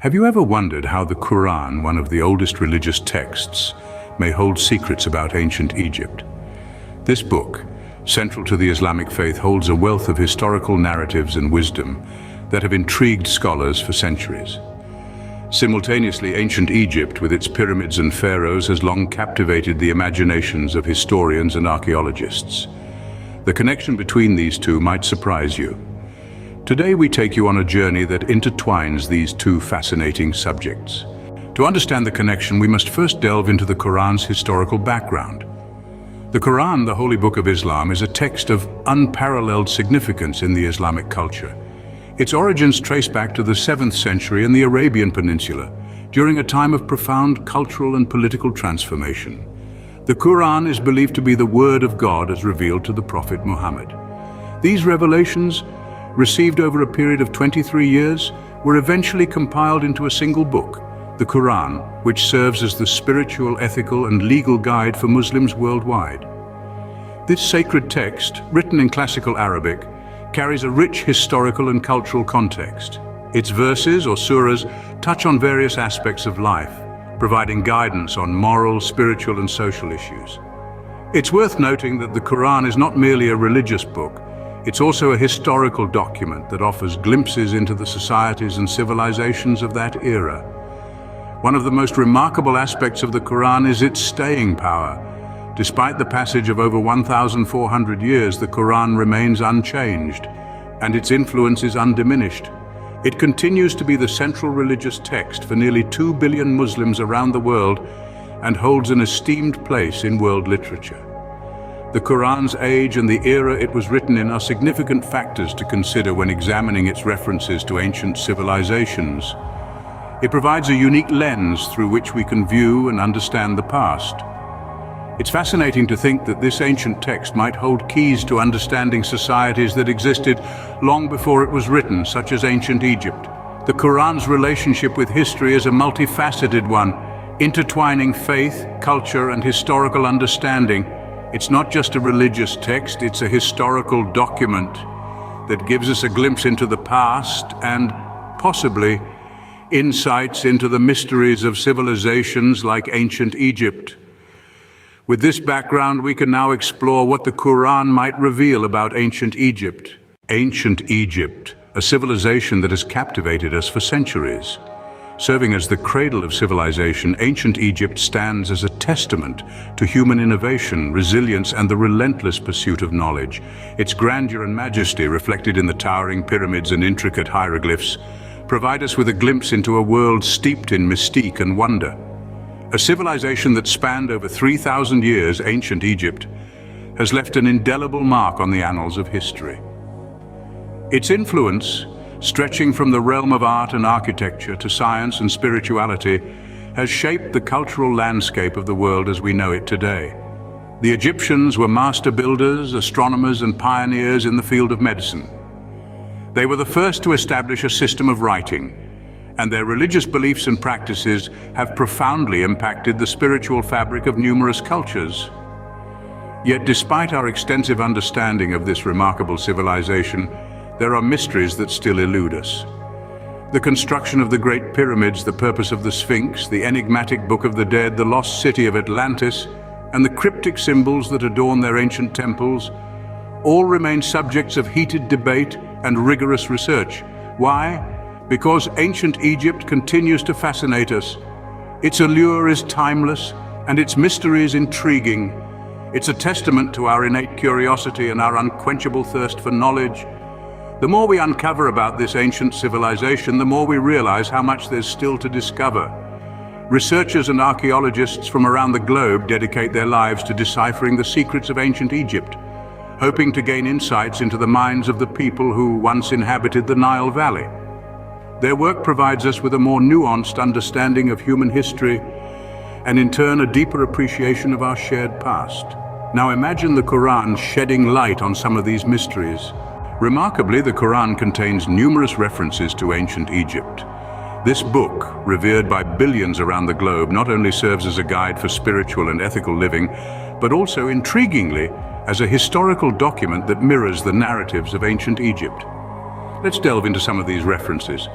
Have you ever wondered how the Quran, one of the oldest religious texts, may hold secrets about ancient Egypt? This book, central to the Islamic faith, holds a wealth of historical narratives and wisdom that have intrigued scholars for centuries. Simultaneously, ancient Egypt, with its pyramids and pharaohs, has long captivated the imaginations of historians and archaeologists. The connection between these two might surprise you. Today we take you on a journey that intertwines these two fascinating subjects. To understand the connection, we must first delve into the Quran's historical background. The Quran, the holy book of Islam, is a text of unparalleled significance in the Islamic culture. Its origins trace back to the 7th century in the Arabian Peninsula, during a time of profound cultural and political transformation. The Quran is believed to be the word of God as revealed to the Prophet Muhammad. These revelations, received over a period of 23 years, were eventually compiled into a single book, the Quran, which serves as the spiritual, ethical, and legal guide for Muslims worldwide. This sacred text, written in classical Arabic, carries a rich historical and cultural context. Its verses, or surahs, touch on various aspects of life, providing guidance on moral, spiritual, and social issues. It's worth noting that the Quran is not merely a religious book. It's also a historical document that offers glimpses into the societies and civilizations of that era. One of the most remarkable aspects of the Quran is its staying power. Despite the passage of over 1,400 years, the Quran remains unchanged, and its influence is undiminished. It continues to be the central religious text for nearly 2 billion Muslims around the world and holds an esteemed place in world literature. The Quran's age and the era it was written in are significant factors to consider when examining its references to ancient civilizations. It provides a unique lens through which we can view and understand the past. It's fascinating to think that this ancient text might hold keys to understanding societies that existed long before it was written, such as ancient Egypt. The Quran's relationship with history is a multifaceted one, intertwining faith, culture, and historical understanding. It's not just a religious text, it's a historical document that gives us a glimpse into the past and, possibly, insights into the mysteries of civilizations like ancient Egypt. With this background, we can now explore what the Quran might reveal about ancient Egypt. Ancient Egypt, a civilization that has captivated us for centuries. Serving as the cradle of civilization, ancient Egypt stands as a testament to human innovation, resilience, and the relentless pursuit of knowledge. Its grandeur and majesty, reflected in the towering pyramids and intricate hieroglyphs, provide us with a glimpse into a world steeped in mystique and wonder. A civilization that spanned over 3,000 years, ancient Egypt, has left an indelible mark on the annals of history. Its influence, stretching from the realm of art and architecture to science and spirituality, has shaped the cultural landscape of the world as we know it today. The Egyptians were master builders, astronomers, and pioneers in the field of medicine. They were the first to establish a system of writing, and their religious beliefs and practices have profoundly impacted the spiritual fabric of numerous cultures. Yet, despite our extensive understanding of this remarkable civilization, there are mysteries that still elude us. The construction of the Great Pyramids, the purpose of the Sphinx, the enigmatic Book of the Dead, the lost city of Atlantis, and the cryptic symbols that adorn their ancient temples, all remain subjects of heated debate and rigorous research. Why? Because ancient Egypt continues to fascinate us. Its allure is timeless, and its mystery is intriguing. It's a testament to our innate curiosity and our unquenchable thirst for knowledge. The more we uncover about this ancient civilization, the more we realize how much there's still to discover. Researchers and archaeologists from around the globe dedicate their lives to deciphering the secrets of ancient Egypt, hoping to gain insights into the minds of the people who once inhabited the Nile Valley. Their work provides us with a more nuanced understanding of human history and in turn a deeper appreciation of our shared past. Now imagine the Quran shedding light on some of these mysteries. Remarkably, the Quran contains numerous references to ancient Egypt. This book, revered by billions around the globe, not only serves as a guide for spiritual and ethical living, but also, intriguingly, as a historical document that mirrors the narratives of ancient Egypt. Let's delve into some of these references.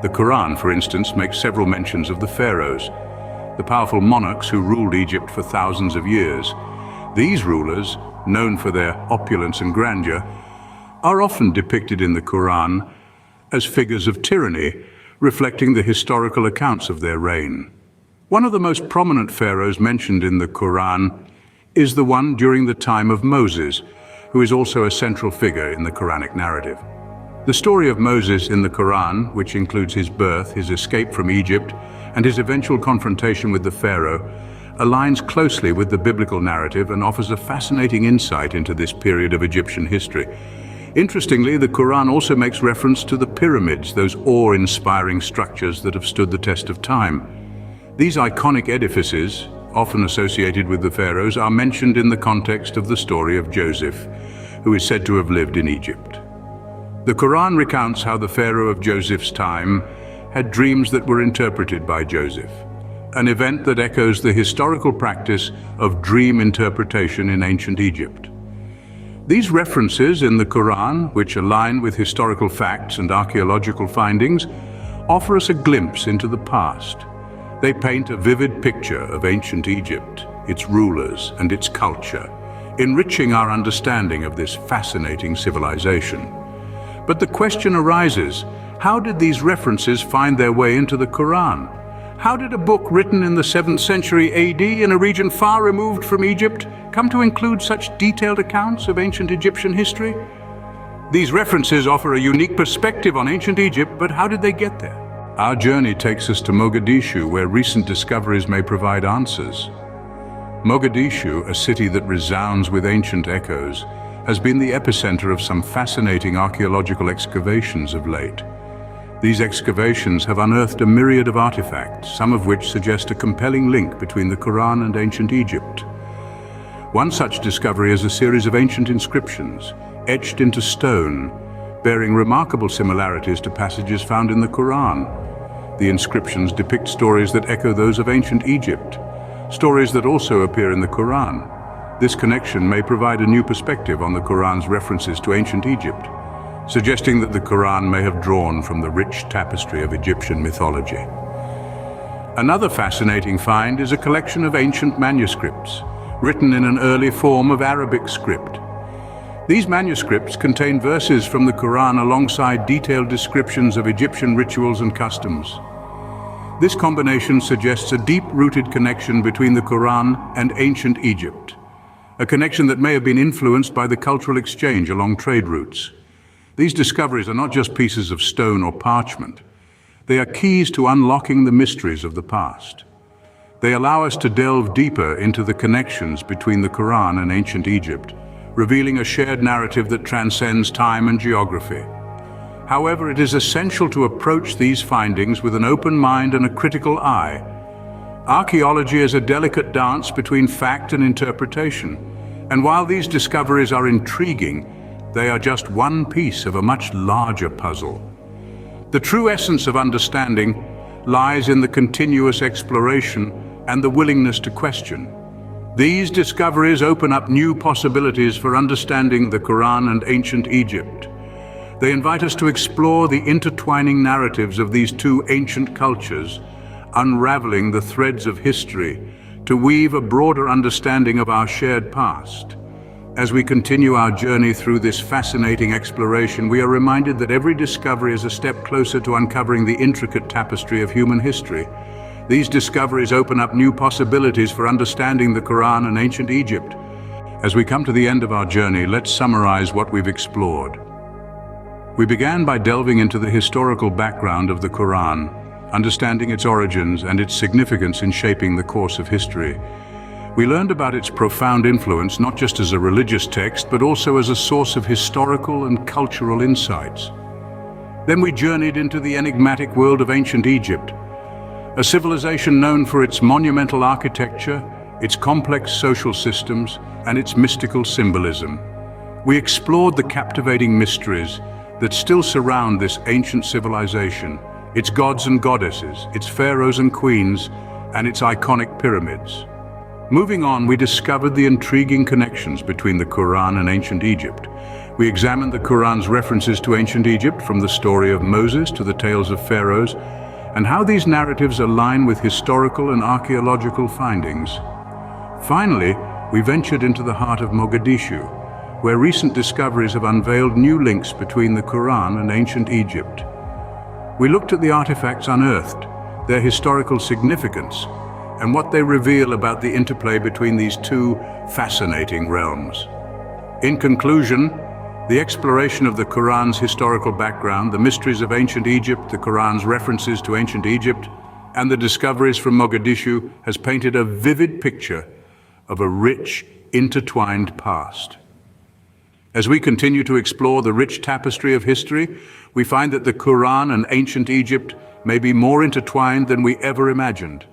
The Quran, for instance, makes several mentions of the pharaohs, the powerful monarchs who ruled Egypt for thousands of years. These rulers, known for their opulence and grandeur, are often depicted in the Quran as figures of tyranny, reflecting the historical accounts of their reign. One of the most prominent pharaohs mentioned in the Quran is the one during the time of Moses, who is also a central figure in the Quranic narrative. The story of Moses in the Quran, which includes his birth, his escape from Egypt, and his eventual confrontation with the pharaoh, aligns closely with the biblical narrative and offers a fascinating insight into this period of Egyptian history. Interestingly, the Quran also makes reference to the pyramids, those awe-inspiring structures that have stood the test of time. These iconic edifices, often associated with the pharaohs, are mentioned in the context of the story of Joseph, who is said to have lived in Egypt. The Quran recounts how the pharaoh of Joseph's time had dreams that were interpreted by Joseph, an event that echoes the historical practice of dream interpretation in ancient Egypt. These references in the Quran, which align with historical facts and archaeological findings, offer us a glimpse into the past. They paint a vivid picture of ancient Egypt, its rulers, and its culture, enriching our understanding of this fascinating civilization. But the question arises, how did these references find their way into the Quran? How did a book written in the 7th century AD in a region far removed from Egypt come to include such detailed accounts of ancient Egyptian history? These references offer a unique perspective on ancient Egypt, but how did they get there? Our journey takes us to Mogadishu, where recent discoveries may provide answers. Mogadishu, a city that resounds with ancient echoes, has been the epicenter of some fascinating archaeological excavations of late. These excavations have unearthed a myriad of artifacts, some of which suggest a compelling link between the Quran and ancient Egypt. One such discovery is a series of ancient inscriptions, etched into stone, bearing remarkable similarities to passages found in the Quran. The inscriptions depict stories that echo those of ancient Egypt, stories that also appear in the Quran. This connection may provide a new perspective on the Quran's references to ancient Egypt, suggesting that the Quran may have drawn from the rich tapestry of Egyptian mythology. Another fascinating find is a collection of ancient manuscripts, written in an early form of Arabic script. These manuscripts contain verses from the Quran alongside detailed descriptions of Egyptian rituals and customs. This combination suggests a deep-rooted connection between the Quran and ancient Egypt, a connection that may have been influenced by the cultural exchange along trade routes. These discoveries are not just pieces of stone or parchment. They are keys to unlocking the mysteries of the past. They allow us to delve deeper into the connections between the Quran and ancient Egypt, revealing a shared narrative that transcends time and geography. However, it is essential to approach these findings with an open mind and a critical eye. Archaeology is a delicate dance between fact and interpretation, and while these discoveries are intriguing, they are just one piece of a much larger puzzle. The true essence of understanding lies in the continuous exploration and the willingness to question. These discoveries open up new possibilities for understanding the Quran and ancient Egypt. They invite us to explore the intertwining narratives of these two ancient cultures, unraveling the threads of history to weave a broader understanding of our shared past. As we continue our journey through this fascinating exploration, we are reminded that every discovery is a step closer to uncovering the intricate tapestry of human history. These discoveries open up new possibilities for understanding the Quran and ancient Egypt. As we come to the end of our journey, let's summarize what we've explored. We began by delving into the historical background of the Quran, understanding its origins and its significance in shaping the course of history. We learned about its profound influence not just as a religious text, but also as a source of historical and cultural insights. Then we journeyed into the enigmatic world of ancient Egypt, a civilization known for its monumental architecture, its complex social systems, and its mystical symbolism. We explored the captivating mysteries that still surround this ancient civilization, its gods and goddesses, its pharaohs and queens, and its iconic pyramids. Moving on, we discovered the intriguing connections between the Quran and ancient Egypt. We examined the Quran's references to ancient Egypt, from the story of Moses to the tales of pharaohs, and how these narratives align with historical and archaeological findings. Finally, we ventured into the heart of Mogadishu, where recent discoveries have unveiled new links between the Quran and ancient Egypt. We looked at the artifacts unearthed, their historical significance, and what they reveal about the interplay between these two fascinating realms. In conclusion, the exploration of the Quran's historical background, the mysteries of ancient Egypt, the Quran's references to ancient Egypt, and the discoveries from Mogadishu has painted a vivid picture of a rich, intertwined past. As we continue to explore the rich tapestry of history, we find that the Quran and ancient Egypt may be more intertwined than we ever imagined.